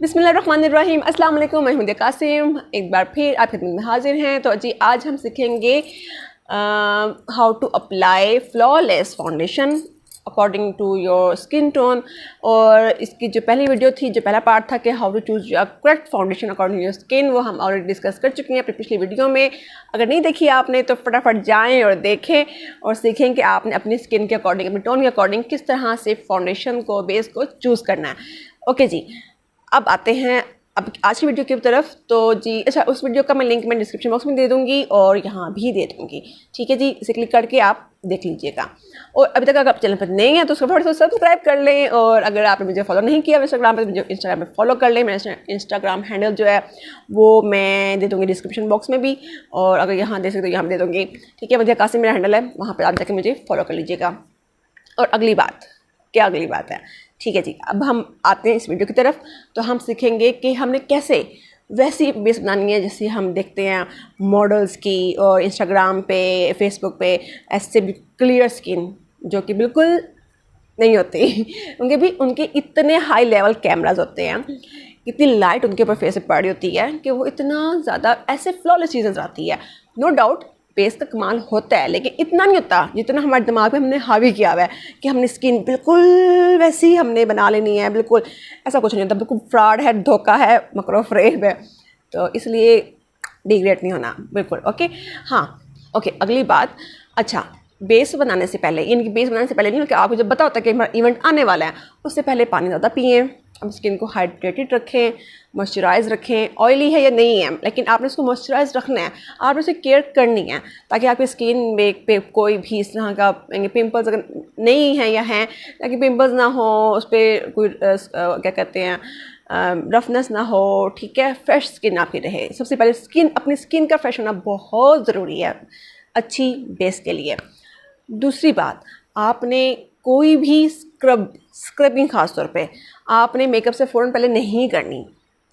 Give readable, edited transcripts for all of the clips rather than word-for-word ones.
बिस्मिल्लाहिर्रहमानिर्रहीम। अस्सलाम वालेकुम। मैं हूं कासिम, एक बार फिर आपकी खिदमत में हाजिर हैं। तो जी आज हम सीखेंगे how to apply flawless foundation according to your skin tone. और इसकी जो पहली वीडियो थी, जो पहला पार्ट था कि how to choose your correct foundation according to your skin, वो हम ऑलरेडी डिस्कस कर चुके हैं अपनी पिछली वीडियो में। अगर नहीं देखी आपने तो फटाफट जाएं और देखें और सीखें कि आपने अपनी स्किन के अकॉर्डिंग, अपने टोन के अकॉर्डिंग किस तरह से फाउंडेशन को, बेस को चूज़ करना है। ओके जी, अब आते हैं अब आज की वीडियो की तरफ। तो जी अच्छा, उस वीडियो का मैं लिंक मैं डिस्क्रिप्शन बॉक्स में दे दूँगी और यहाँ भी दे दूँगी, ठीक है जी। इसे क्लिक करके आप देख लीजिएगा। और अभी तक अगर आप चैनल पर नहीं है तो उसको फटाफट से सब्सक्राइब कर लें। और अगर आपने मुझे फॉलो नहीं किया इंस्टाग्राम पर, मुझे इंस्टाग्राम पर फॉलो कर लें। मेरा इंस्टाग्राम हैंडल जो है वो मैं दे दूँगी डिस्क्रिप्शन बॉक्स में भी, और अगर यहाँ दे सकते तो यहाँ दे दूँगी, ठीक है। मुझे कासिम मेरा हैंडल है, वहाँ पर आप जाके मुझे फॉलो कर लीजिएगा। और अगली बात, क्या अगली बात है, ठीक है जी। अब हम आते हैं इस वीडियो की तरफ। तो हम सीखेंगे कि हमने कैसे वैसी बेस बनानी है जैसे हम देखते हैं मॉडल्स की, और इंस्टाग्राम पे, फेसबुक पे ऐसे भी क्लियर स्किन जो कि बिल्कुल नहीं होती उनके भी उनके इतने हाई लेवल कैमराज होते हैं, इतनी लाइट उनके ऊपर फेस पे पड़ी होती है कि वो इतना ज़्यादा ऐसे फ्लॉलेस चीज़ें आती है। नो डाउट बेस का कमाल होता है, लेकिन इतना नहीं होता जितना हमारे दिमाग में हमने हावी किया हुआ है कि हमने स्किन बिल्कुल वैसी हमने बना लेनी है। बिल्कुल ऐसा कुछ नहीं होता, बिल्कुल फ्रॉड है, धोखा है, मकरो फ्रेब है। तो इसलिए डिग्रेड नहीं होना बिल्कुल। ओके हाँ, ओके अगली बात। अच्छा, बेस बनाने से पहले, इनकी बेस बनाने से पहले नहीं, कि आपको जब पता होता है कि हमारा इवेंट आने वाला है, उससे पहले पानी ज़्यादा पिएँ, हम स्किन को हाइड्रेटेड रखें, मॉइस्चराइज रखें। ऑयली है या नहीं है, लेकिन आपने उसको मॉइस्चराइज रखना है, आपने उसे केयर करनी है, ताकि आपकी स्किन में पे कोई भी इस तरह का पिंपल्स अगर नहीं है या हैं, ताकि पिंपल्स ना हो, उस पर कोई क्या कहते हैं रफनेस ना हो, ठीक है। फ्रेश स्किन आपकी रहे। सबसे पहले स्किन, अपनी स्किन का फ्रेश होना बहुत ज़रूरी है अच्छी बेस के लिए। दूसरी बात, आपने कोई भी स्क्रबिंग ख़ास तौर पे आपने मेकअप से फ़ौरन पहले नहीं करनी,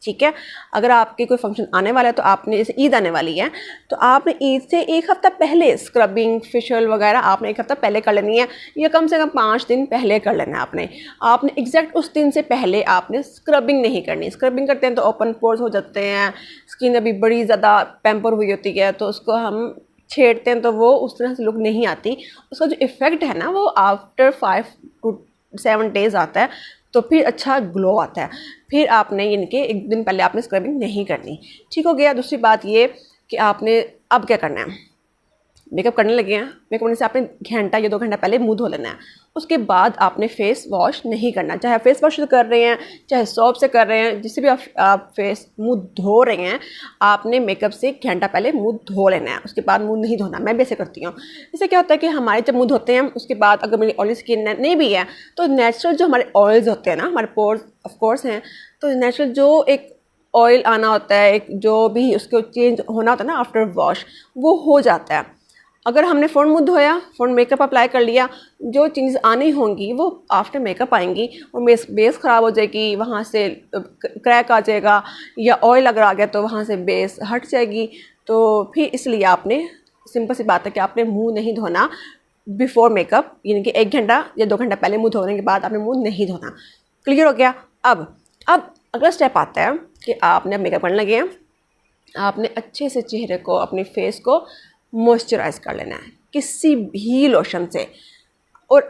ठीक है। अगर आपके कोई फंक्शन आने वाला है, तो आपने, जैसे ईद आने वाली है, तो आपने ईद से एक हफ़्ता पहले स्क्रबिंग, फेशियल वगैरह आपने एक हफ़्ता पहले कर लेनी है, या कम से कम 5 दिन पहले कर लेना है आपने एग्जैक्ट उस दिन से पहले आपने स्क्रबिंग नहीं करनी। स्क्रबिंग करते हैं तो ओपन पोर्स हो जाते हैं, स्किन अभी बड़ी ज़्यादा पैम्पर हुई होती है, तो उसको हम छेड़ते हैं तो वो उस तरह से लुक नहीं आती। उसका जो इफ़ेक्ट है ना, वो आफ्टर 5 to 7 डेज़ आता है, तो फिर अच्छा ग्लो आता है। फिर आपने इनके एक दिन पहले आपने स्क्रबिंग नहीं करनी, ठीक हो गया। दूसरी बात ये कि आपने अब क्या करना है, मेकअप करने लगे हैं, मेकअप करने से आपने घंटा या 2 घंटा पहले मुंह धो लेना है। उसके बाद आपने फेस वॉश नहीं करना, चाहे फेस वॉश से कर रहे हैं, चाहे सोप से कर रहे हैं, जिससे भी आप फेस मुंह धो रहे हैं, आपने मेकअप से 1 घंटा पहले मुंह धो लेना है। उसके बाद मुंह नहीं धोना। मैं भी ऐसे करती हूँ। इससे क्या होता है कि हमारे जब मुंह धोते हैं, उसके बाद अगर मेरी ऑयली स्किन नहीं भी है, तो नेचुरल जो हमारे ऑयल्स होते हैं ना, हमारे पोर्स ऑफकोर्स हैं, तो नेचुरल जो एक ऑयल आना होता है, एक जो भी उसको चेंज होना होता है ना आफ्टर वॉश, वो हो जाता है। अगर हमने फ़ौरन मुँह धोया, फ़ौरन मेकअप अप्लाई कर लिया, जो चीज़ आनी होंगी वो आफ्टर मेकअप आएंगी, और बेस ख़राब हो जाएगी, वहाँ से क्रैक आ जाएगा, या ऑयल अगर आ गया तो वहाँ से बेस हट जाएगी। तो फिर इसलिए आपने, सिंपल सी बात है कि आपने मुँह नहीं धोना बिफ़ोर मेकअप, यानी कि 1 घंटा या 2 घंटा पहले मुँह धोने के बाद आपने मुँह नहीं धोना। क्लियर हो गया। अब अगला स्टेप आता है कि आपने अब मेकअप करने लगे हैं, आपने अच्छे से चेहरे को, अपने फेस को मॉइस्चराइज कर लेना है किसी भी लोशन से। और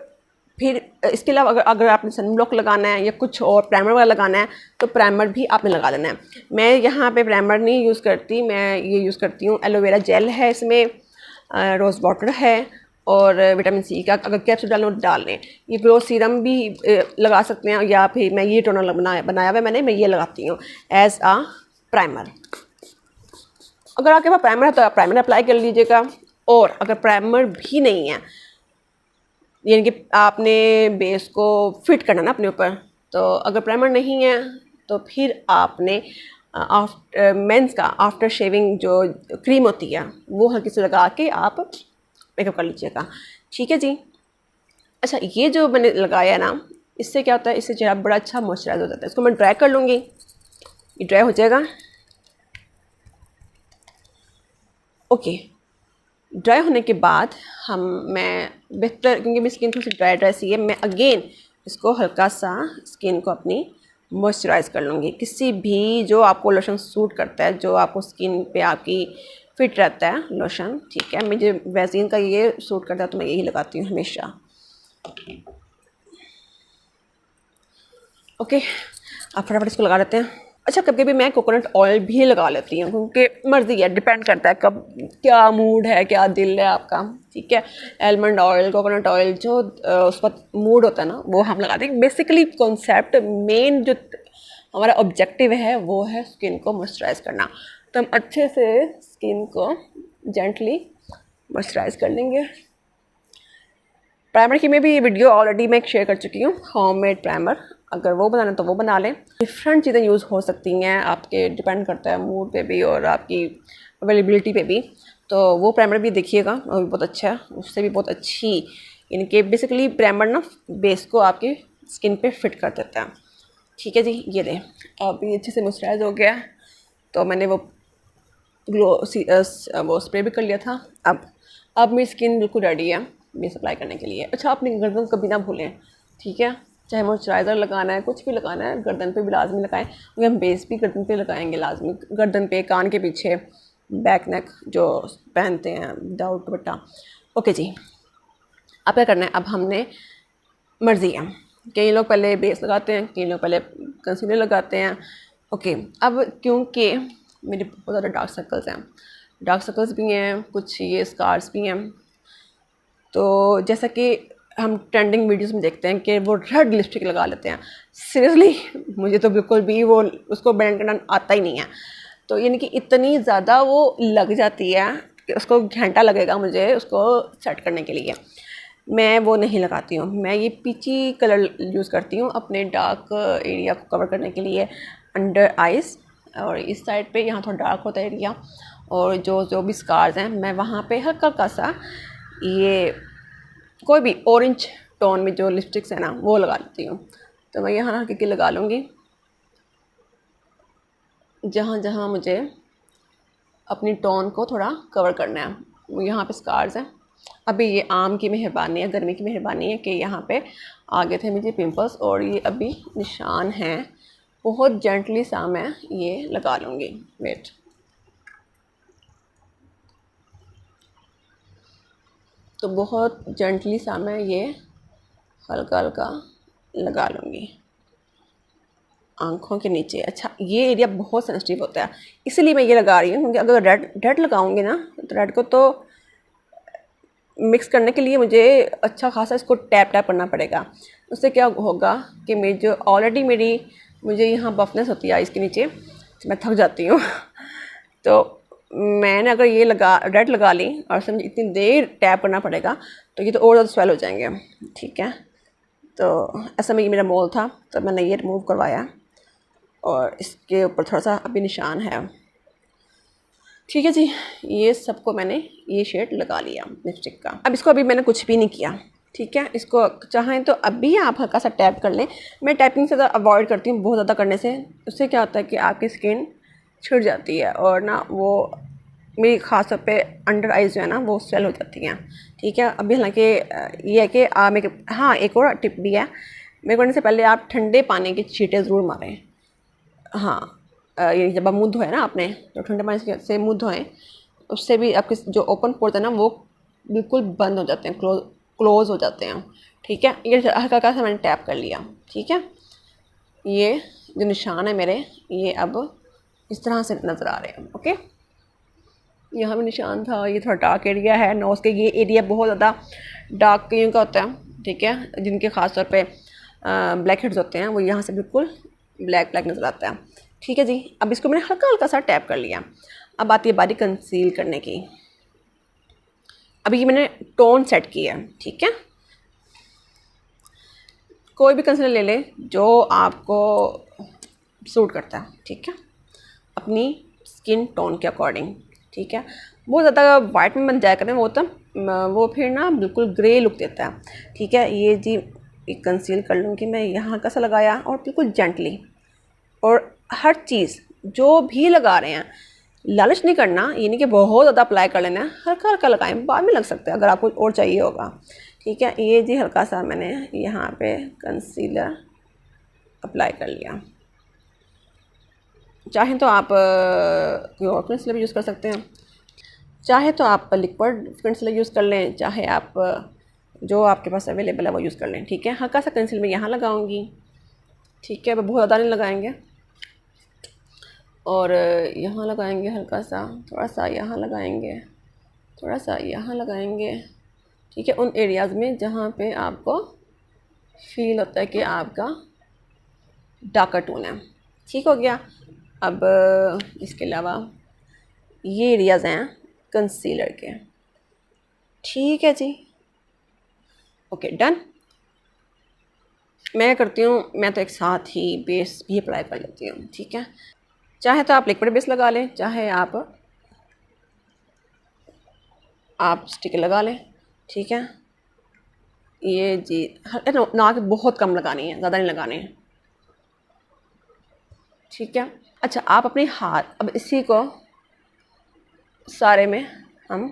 फिर इसके अलावा अगर आपने सनब्लॉक लगाना है या कुछ और प्राइमर वगैरह लगाना है, तो प्राइमर भी आपने लगा देना है। मैं यहाँ पे प्राइमर नहीं यूज़ करती, मैं ये यूज़ करती हूँ एलोवेरा जेल है, इसमें रोज़ वाटर है, और विटामिन सी का अगर कैप्सूल डालना तो डाल लें। ये ग्लो सीरम भी लगा सकते हैं, या फिर मैं ये टोनर बनाया हुआ है मैंने, मैं ये लगाती हूँ एज आ प्राइमर। अगर आपके पास प्राइमर है तो आप प्राइमर अप्लाई कर लीजिएगा। और अगर प्राइमर भी नहीं है, यानी कि आपने बेस को फिट करना ना अपने ऊपर, तो अगर प्राइमर नहीं है तो फिर आपने मेंस का आफ्टर शेविंग जो क्रीम होती है वो हल्की से लगा के आप मेकअप कर लीजिएगा, ठीक है जी। अच्छा, ये जो मैंने लगाया ना, इससे क्या होता है, इससे चेहरा बड़ा अच्छा मॉइस्चराइज हो जाता है। इसको मैं ड्राई कर लूँगी, ये ड्राई हो जाएगा। ओके, ड्राई होने के बाद मैं बेहतर, क्योंकि मेरी स्किन थोड़ी सी ड्राई सी है, मैं अगेन इसको हल्का सा स्किन को अपनी मॉइस्चराइज कर लूँगी। किसी भी जो आपको लोशन सूट करता है, जो आपको स्किन पे आपकी फिट रहता है लोशन, ठीक है। मुझे वैसीन का ये सूट करता है तो मैं यही लगाती हूँ हमेशा। ओके, अब फटाफट इसको लगा लेते हैं। अच्छा, कभी कभी मैं कोकोनट ऑयल भी लगा लेती हूँ, क्योंकि मर्ज़ी है, डिपेंड करता है कब क्या मूड है, क्या दिल है आपका, ठीक है। आलमंड ऑयल, कोकोनट ऑयल, जो उस वक्त मूड होता है ना, वो हम लगाते हैं। बेसिकली कॉन्सेप्ट, मेन जो हमारा ऑब्जेक्टिव है वो है स्किन को मॉइस्चराइज़ करना। तो हम अच्छे से स्किन को जेंटली मॉइस्चराइज़ कर लेंगे। प्राइमर की मैं भी ये वीडियो ऑलरेडी मैं शेयर कर चुकी हूँ, होममेड प्राइमर। अगर वो बनाना तो वो बना लें। डिफरेंट चीज़ें यूज़ हो सकती हैं, आपके डिपेंड करता है मूड पे भी और आपकी अवेलेबिलिटी पे भी। तो वो प्राइमर भी देखिएगा, वो भी बहुत अच्छा है, उससे भी बहुत अच्छी, यानी कि बेसिकली प्राइमर ना बेस को आपकी स्किन पे फिट कर देता है। ठीक है जी, ये दें, अब ये अच्छे से मॉइस्चराइज हो गया। तो मैंने वो वो स्प्रे भी कर लिया था। अब मेरी स्किन बिल्कुल रेडी है बेस अप्लाई करने के लिए। अच्छा, अपनी गर्दन कभी ना भूलें, ठीक है। चाहे मॉइस्चराइज़र लगाना है, कुछ भी लगाना है, गर्दन पे भी लाजमी लगाएं, क्योंकि हम बेस भी गर्दन पे लगाएंगे लाजमी। गर्दन पे, कान के पीछे, बैक नेक जो पहनते हैं विदाउट दुपट्टा। ओके जी, अब क्या करना है, अब हमने मर्ज़ी है, कई लोग पहले बेस लगाते हैं, कई लोग पहले कंसीलर लगाते हैं। ओके, अब क्योंकि मेरे बहुत ज़्यादा डार्क सर्कल्स हैं, डार्क सर्कल्स भी हैं, कुछ ये स्कार्स भी हैं, तो जैसा कि हम ट्रेंडिंग वीडियोस में देखते हैं कि वो रेड लिपस्टिक लगा लेते हैं। सीरियसली मुझे तो बिल्कुल भी वो उसको ब्लेंड करना आता ही नहीं है। तो यानी कि इतनी ज़्यादा वो लग जाती है कि उसको घंटा लगेगा मुझे उसको सेट करने के लिए। मैं वो नहीं लगाती हूँ, मैं ये पीची कलर यूज़ करती हूँ अपने डार्क एरिया को कवर करने के लिए, अंडर आइज़ और इस साइड पे, यहाँ थोड़ा डार्क होता है एरिया, और जो भी स्कार्स हैं मैं वहाँ पे हल्का हल्का सा ये कोई भी ऑरेंज टोन में जो लिपस्टिक्स है ना वो लगा लेती हूँ। तो मैं यहाँ हल्की लगा लूँगी जहाँ जहाँ मुझे अपनी टोन को थोड़ा कवर करना है। यहाँ पे स्कार्स हैं। अभी ये आम की मेहरबानी है, गर्मी की मेहरबानी है कि यहाँ पे आगे थे मुझे पिंपल्स, और ये अभी निशान हैं। बहुत जेंटली सा मैं ये लगा लूँगी। वेट, तो बहुत जेंटली सा मैं ये हल्का हल्का लगा लूँगी आँखों के नीचे। अच्छा, ये एरिया बहुत सेंसिटिव होता है, इसलिए मैं ये लगा रही हूँ, क्योंकि अगर रेड लगाऊंगी ना तो रेड को तो मिक्स करने के लिए मुझे अच्छा खासा इसको टैप करना पड़ेगा। उससे क्या होगा कि मेरी जो ऑलरेडी मुझे यहाँ बफनेस होती है इसके नीचे, तो मैं थक जाती हूँ तो मैंने अगर ये रेड लगा ली और उससे मुझे इतनी देर टैप करना पड़ेगा तो ये तो और ज़्यादा स्वेल हो जाएंगे, ठीक है। तो ऐसा में ये मेरा मोल था, तो मैंने ये रिमूव करवाया और इसके ऊपर थोड़ा सा अभी निशान है। ठीक है जी, ये सबको मैंने ये शेड लगा लिया लिपस्टिक का। अब इसको अभी मैंने कुछ भी नहीं किया, ठीक है। इसको चाहें तो अभी आप हल्का सा टैप कर लें। मैं टैपिंग से ज़्यादा अवॉइड करती हूँ बहुत ज़्यादा करने से। उससे क्या होता है कि आपकी स्किन छिड़ जाती है और ना वो मेरी ख़ास तौर पे अंडर आइज़ जो है ना वो स्वेल हो जाती हैं, ठीक है। अभी हालांकि ये है कि हाँ, एक और टिप भी है, मेरे करने से पहले आप ठंडे पानी के छींटे ज़रूर मारें। हाँ, ये जब आप मुँह धोए ना आपने, तो ठंडे पानी से मुँह धोएं, उससे भी आपके जो ओपन पोर्स है ना वो बिल्कुल बंद हो जाते हैं, क्लोज़ हो जाते हैं, ठीक है। ये हल्का हल्का सा मैंने टैप कर लिया, ठीक है। ये जो निशान है मेरे, ये अब इस तरह से नज़र आ रहे हैं। ओके, यहाँ भी निशान था, ये थोड़ा डार्क एरिया है नोज़ के, ये एरिया बहुत ज़्यादा डार्क कहीं का होता है, ठीक है। जिनके ख़ास तौर पे ब्लैक हेड्स होते हैं वो यहाँ से बिल्कुल ब्लैक नज़र आता है, ठीक है जी। अब इसको मैंने हल्का हल्का सा टैप कर लिया। अब आती है बारी कंसील करने की। अभी ये मैंने टोन सेट किया है, ठीक है। कोई भी कंसीलर ले लें जो आपको सूट करता है, ठीक है, अपनी स्किन टोन के अकॉर्डिंग, ठीक है। बहुत ज़्यादा वाइट में बन जाया करें, वो फिर ना बिल्कुल ग्रे लुक देता है, ठीक है। ये जी एक कंसील कर लूँगी मैं, यहाँ कैसा लगाया और बिल्कुल जेंटली। और हर चीज़ जो भी लगा रहे हैं लालच नहीं करना, ये नहीं कि बहुत ज़्यादा अप्लाई कर लेना है, हल्का हल्का लगाएं, बाद में लग सकता है अगर आपको और चाहिए होगा, ठीक है। ये जी हल्का सा मैंने यहाँ पे कंसीलर अप्लाई कर लिया, चाहें तो आप कोई और कंसीलर भी यूज़ कर सकते हैं, चाहे तो आप लिक्विड कंसीलर यूज़ कर लें, चाहे आप जो आपके पास अवेलेबल है वो यूज़ कर लें। ठीक है, हल्का सा कंसीलर मैं यहाँ लगाऊंगी। ठीक है, बहुत ज़्यादा नहीं लगाएंगे, और यहाँ लगाएंगे हल्का सा, थोड़ा सा यहाँ लगाएंगे, थोड़ा सा यहाँ लगाएंगे। ठीक है, उन एरियाज़ में जहाँ पे आपको फील होता है कि आपका डार्कर टोन है। ठीक हो गया। अब इसके अलावा ये एरियाज़ हैं कंसीलर के। ठीक है जी, ओके डन। मैं करती हूँ, मैं तो एक साथ ही बेस भी अप्लाई कर लेती हूँ। ठीक है, चाहे तो आप लिक्विड बेस लगा लें, चाहे आप स्टिक लगा लें। ठीक है, ये जी ना कि बहुत कम लगानी है, ज़्यादा नहीं लगानी है। ठीक है, अच्छा आप अपने हाथ, अब इसी को सारे में हम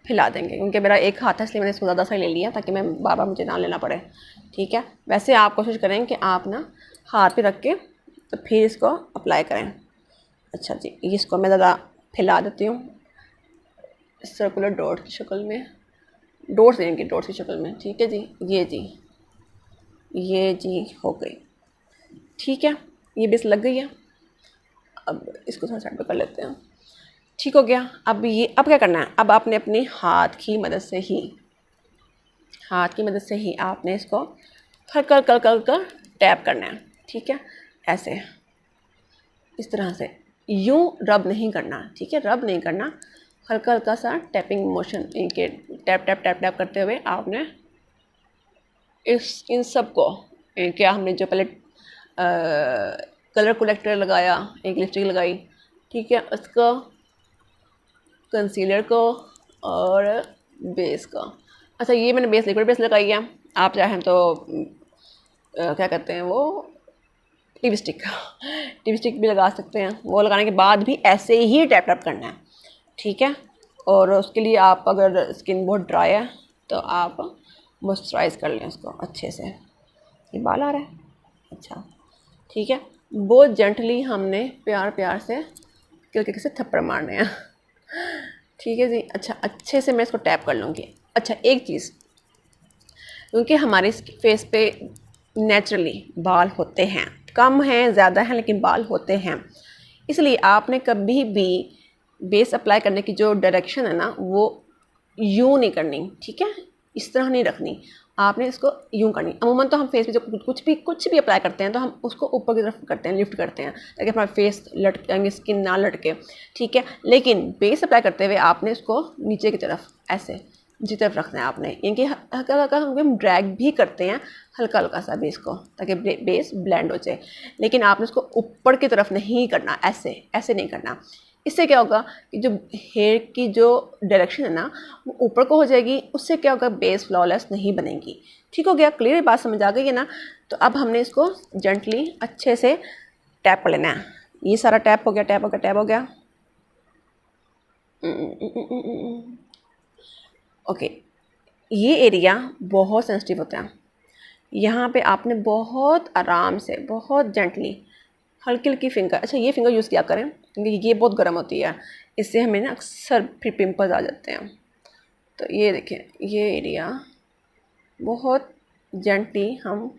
फैला देंगे, क्योंकि मेरा एक हाथ है इसलिए मैंने इसको ज़्यादा सा ले लिया ताकि मैं बार बार मुझे ना लेना पड़े। ठीक है, वैसे आप कोशिश करें कि आप ना हाथ पे रख के तो फिर इसको अप्लाई करें। अच्छा जी, इसको मैं ज़्यादा फैला देती हूँ सर्कुलर डॉट की शक्ल में, डॉट्स देंगे डॉट्स की शक्ल में। ठीक है जी, ये जी हो गई। ठीक है, ये बेस लग गई है। अब इसको थोड़ा साइड पे कर लेते हैं। ठीक हो गया। अब क्या करना है, अब आपने अपने हाथ की मदद से ही आपने इसको हल्का कर टैप करना है। ठीक है, ऐसे इस तरह से, यूं रब नहीं करना। ठीक है, रब नहीं करना, हल्का सा टैपिंग मोशन, इनके टैप टैप टैप टैप करते हुए आपने इन सब को, क्या हमने जो पहले कलर कलेक्टर लगाया, एक लिपस्टिक लगाई। ठीक है, उसको, कंसीलर को और बेस का। अच्छा, ये मैंने लिक्विड बेस लगाई है। आप चाहें तो क्या कहते हैं वो, टिप स्टिक भी लगा सकते हैं। वो लगाने के बाद भी ऐसे ही टैप टैप करना है। ठीक है, और उसके लिए आप अगर स्किन बहुत ड्राई है तो आप मॉइस्चराइज कर लें उसको अच्छे से। ये बाल आ रहा है, अच्छा ठीक है। बहुत जेंटली हमने प्यार से से थप्पड़ मारने हैं। ठीक है जी, अच्छा अच्छे से मैं इसको टैप कर लूँगी। अच्छा एक चीज़, क्योंकि हमारे फेस पे नेचुरली बाल होते हैं, कम हैं ज़्यादा हैं लेकिन बाल होते हैं, इसलिए आपने कभी भी बेस अप्लाई करने की जो डायरेक्शन है ना वो यूँ नहीं करनी। ठीक है, इस तरह नहीं रखनी, आपने इसको यूँ करनी। अमूमन तो हम फेस पे जो कुछ भी अप्लाई करते हैं तो हम उसको ऊपर की तरफ करते हैं, लिफ्ट करते हैं ताकि हमारा फेस लटके, स्किन ना लटके। ठीक है, लेकिन बेस अप्लाई करते हुए आपने इसको नीचे की तरफ ऐसे जी तरफ रखना है आपने, यानी हल्का हम ड्रैग भी करते हैं हल्का सा बेस को ताकि बेस ब्लेंड हो जाए, लेकिन आपने उसको ऊपर की तरफ नहीं करना, ऐसे नहीं करना। इससे क्या होगा कि जो हेयर की जो डायरेक्शन है ना वो ऊपर को हो जाएगी, उससे क्या होगा बेस फ्लॉलेस नहीं बनेगी। ठीक हो गया, क्लियर बात समझ आ गई है ना। तो अब हमने इसको जेंटली अच्छे से टैप कर लेना है। ये सारा टैप हो गया। ओके, ये एरिया बहुत सेंसिटिव होता है, यहाँ पे आपने बहुत आराम से, बहुत जेंटली, हल्की फिंगर, अच्छा ये फिंगर यूज़ किया करें क्योंकि ये बहुत गर्म होती है, इससे हमें ना अक्सर फिर पिंपल्स आ जाते हैं। तो ये देखें, ये एरिया बहुत जेंटली हम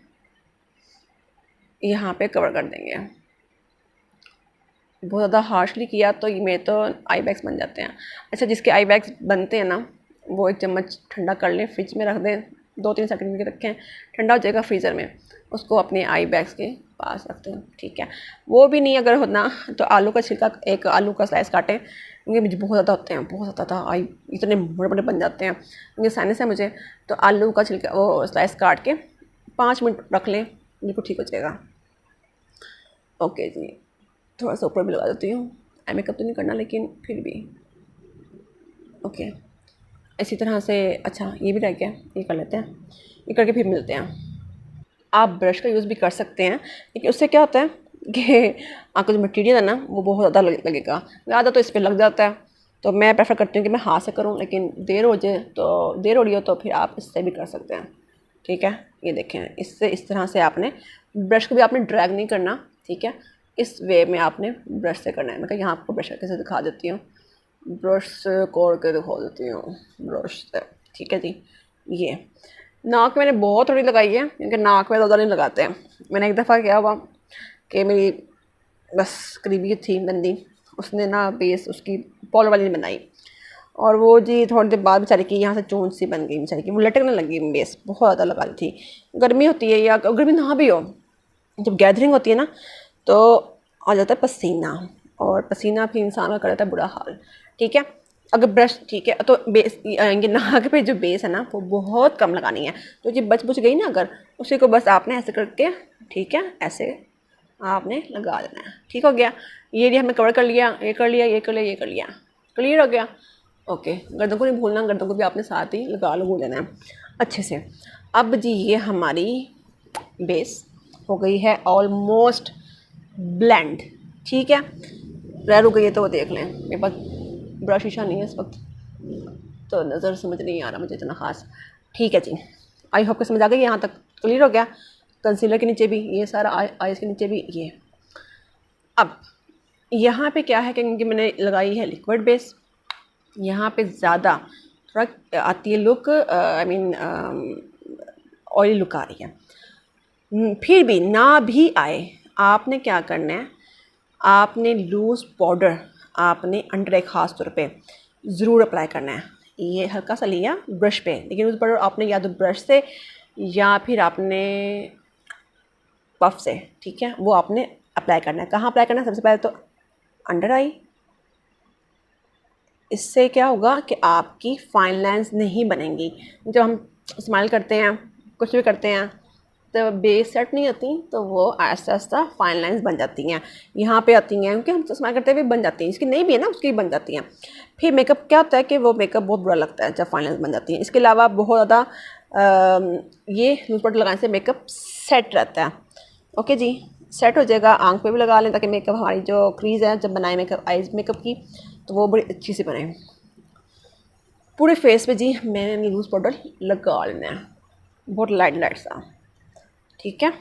यहाँ पे कवर कर देंगे। बहुत ज़्यादा हार्शली किया तो मेरे तो आई बैग्स बन जाते हैं। अच्छा, जिसके आई बैग्स बनते हैं ना वो 1 चम्मच ठंडा कर लें, फ्रिज में रख दें, 2-3 सेकंड के रखें, ठंडा हो जाएगा फ्रीज़र में, उसको अपने आई बैग्स के पास रखते हैं। ठीक है, वो भी नहीं अगर होना तो आलू का छिलका, एक आलू का स्लाइस काटें, क्योंकि मुझे बहुत ज़्यादा होते हैं, बहुत ज़्यादा आई इतने बड़े बन जाते हैं, क्योंकि साइनस है मुझे। तो आलू का छिलका वो स्लाइस काट के 5 मिनट रख लें, बिल्कुल ठीक हो जाएगा। ओके जी, थोड़ा सा ऊपर भी लगा देती हूँ, आई मेकअप तो नहीं करना लेकिन फिर भी। ओके, इसी तरह से। अच्छा ये भी रह गया, ये कर लेते हैं, ये करके फिर मिलते हैं। आप ब्रश का यूज़ भी कर सकते हैं, लेकिन उससे क्या होता है कि आपका जो मटीरियल है ना वो बहुत ज़्यादा लगेगा, ज़्यादा तो इस पर लग जाता है। तो मैं प्रेफर करती हूँ कि मैं हाथ से करूँ, लेकिन देर हो रही हो तो फिर आप इससे भी कर सकते हैं। ठीक है, ये देखें, इससे इस तरह से आपने ब्रश को भी आपने ड्रैग नहीं करना। ठीक है, इस वे में आपने ब्रश से करना है। मैं यहाँ आपको ब्रश करके से दिखा देती हूँ, ब्रश से करके दिखा देती हूँ, ब्रश से। ठीक है जी। ये नाक मैंने बहुत थोड़ी लगाई है क्योंकि नाक में ज़्यादा नहीं लगाते हैं। मैंने एक दफ़ा क्या हुआ कि मेरी बस करीबी थी बंदी, उसने ना बेस उसकी पॉलर वाली बनाई और वो जी थोड़ी देर बाद बेचारी की यहाँ से चून सी बन गई बेचारी की, वो लटकने लगी। बेस बहुत ज़्यादा लगा दी थी। गर्मी होती है या गर्मी ना भी हो, जब गैदरिंग होती है ना तो आ जाता है पसीना, और पसीना भी इंसान का कर देता है बुरा हाल। ठीक है, अगर ब्रश ठीक है तो बेस ये नाक पे जो बेस है ना वो बहुत कम लगानी है। तो ये बच गई ना अगर, उसी को बस आपने ऐसे करके, ठीक है, ऐसे आपने लगा देना है। ठीक हो गया, ये एरिया हमने कवर कर लिया, ये कर लिया, ये कर लिया, ये कर लिया, क्लियर हो गया। ओके, गर्दन को नहीं भूलना, गर्दन को भी आपने साथ ही लगा देना है अच्छे से। अब जी ये हमारी बेस हो गई है ऑलमोस्ट ब्लेंड। ठीक है, रह रुक गई है तो वो देख लें, मेरे पास ब्रश शीशा नहीं है इस वक्त तो नज़र समझ नहीं आ रहा मुझे इतना ख़ास। ठीक है जी, आई होप कि समझ आ गई, यहाँ तक क्लियर हो गया। कंसीलर के नीचे भी ये सारा, आईज के नीचे भी ये। अब यहाँ पे क्या है कि मैंने लगाई है लिक्विड बेस, यहाँ पे ज़्यादा थोड़ा आती है look, I mean oily look आ रही है। फिर भी ना भी आए, आपने क्या करना है, आपने लूज़ पाउडर आपने अंडर एक ख़ास तौर पे ज़रूर अप्लाई करना है। ये हल्का सा लिया ब्रश पे, लेकिन लूज़ पाउडर आपने या तो ब्रश से या फिर आपने पफ से, ठीक है, वो आपने अप्लाई करना है। कहाँ अप्लाई करना है? सबसे पहले तो अंडर आई। इससे क्या होगा कि आपकी फाइन लाइंस नहीं बनेंगी। जब हम स्माइल करते हैं, कुछ भी करते हैं, तो बेस सेट नहीं होती तो वो आहिस्ता आहिस्ता फाइन लाइंस बन जाती हैं, यहाँ पे आती हैं, क्योंकि हम स्माइल करते हुए बन जाती हैं। इसकी नहीं भी है ना, उसकी बन जाती हैं। फिर मेकअप क्या होता है कि वो मेकअप बहुत बुरा लगता है जब फाइन लाइंस बन जाती हैं। इसके अलावा बहुत ज़्यादा ये लूज पाउडर लगाने से मेकअप सेट रहता है। ओके जी, सेट हो जाएगा। आंख पे भी लगा लें ताकि मेकअप हमारी जो क्रीज़ है जब बनाए मेकअप आइज मेकअप की तो वो बड़ी अच्छी सी बने। पूरे फेस पे जी मैंने लूज़ पाउडर लगा लेना है, बहुत लाइट लाइट सा। ठीक है,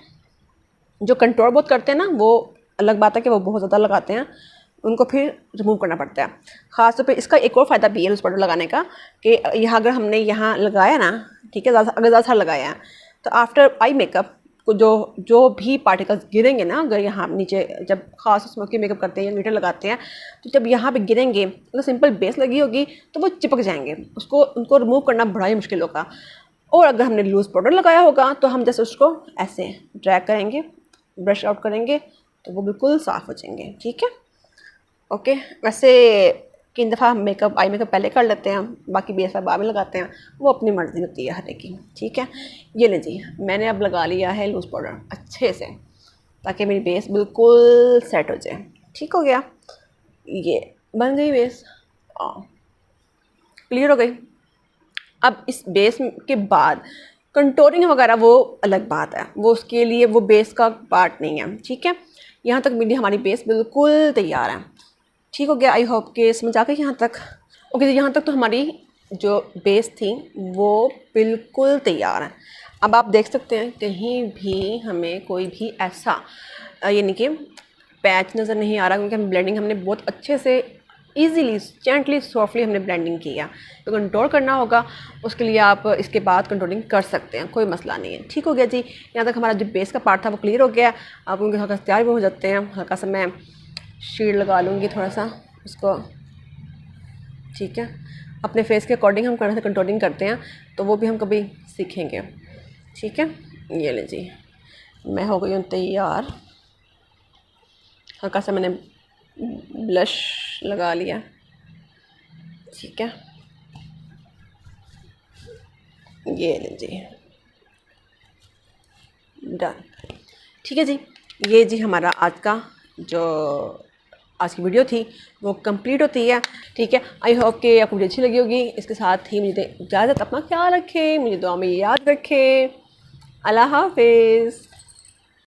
जो कंट्रोल बहुत करते हैं ना वो अलग बात है कि वो बहुत ज़्यादा लगाते हैं, उनको फिर रिमूव करना पड़ता है। ख़ास तौर पे इसका एक और फ़ायदा भी है लूज़ पाउडर लगाने का कि यहाँ अगर हमने यहाँ लगाया ना, ठीक है, अगर ज़्यादा लगाया है तो आफ्टर आई मेकअप को जो भी पार्टिकल्स गिरेंगे ना, अगर यहाँ नीचे जब ख़ास स्मोकी मेकअप करते हैं या ग्लिटर लगाते हैं तो जब यहाँ पे गिरेंगे, अगर सिंपल बेस लगी होगी तो वो चिपक जाएंगे, उनको रिमूव करना बड़ा ही मुश्किल होगा। और अगर हमने लूज़ पाउडर लगाया होगा तो हम जैसे उसको ऐसे ड्रैग करेंगे, ब्रश आउट करेंगे तो वो बिल्कुल साफ़ हो जाएंगे। ठीक है, ओके। वैसे किन दफ़ा मेकअप आई मेकअप पहले कर लेते हैं, बाकी बेस बाद में लगाते हैं, वो अपनी मर्ज़ी होती है हर एक की। ठीक है, ये ले जी, मैंने अब लगा लिया है लूज़ पाउडर अच्छे से ताकि मेरी बेस बिल्कुल सेट हो जाए। ठीक हो गया, ये बन गई बेस, क्लियर हो गई। अब इस बेस के बाद कंटोरिंग वगैरह वो अलग बात है, वो उसके लिए वो बेस का पार्ट नहीं है। ठीक है, यहाँ तक मेरी हमारी बेस बिल्कुल तैयार है। ठीक हो गया, आई होप कि समझ आ गई यहाँ तक। ओके, यहाँ तक तो हमारी जो बेस थी वो बिल्कुल तैयार है। अब आप देख सकते हैं कहीं भी हमें कोई भी ऐसा यानी कि पैच नज़र नहीं आ रहा, क्योंकि हम ब्लेंडिंग हमने बहुत अच्छे से ईज़िली जेंटली सॉफ्टली हमने ब्लेंडिंग किया। तो कंट्रोल करना होगा उसके लिए आप इसके बाद कंट्रोलिंग कर सकते हैं, कोई मसला नहीं है। ठीक हो गया जी, यहाँ तक हमारा जो बेस का पार्ट था वो क्लियर हो गया। आप उनके हल्का तैयार भी हो जाते हैं। हल्का सा मैं शेड लगा लूँगी थोड़ा सा उसको। ठीक है, अपने फेस के अकॉर्डिंग हम कौन सा कंट्रोलिंग करते हैं तो वो भी हम कभी सीखेंगे। ठीक है, ये ले जी, मैं हो गई हूँ तैयार। हल्का सा मैंने ब्लश लगा लिया। ठीक है, ये ले जी, डन। ठीक है जी, ये जी हमारा आज का जो आज की वीडियो थी वो कंप्लीट होती है। ठीक है, आई होप कि आपको वीडियो अच्छी लगी होगी। इसके साथ ही मुझे इजाज़त, अपना ख्याल रखें, मुझे दुआ में याद रखें। अल्लाह हाफिज़।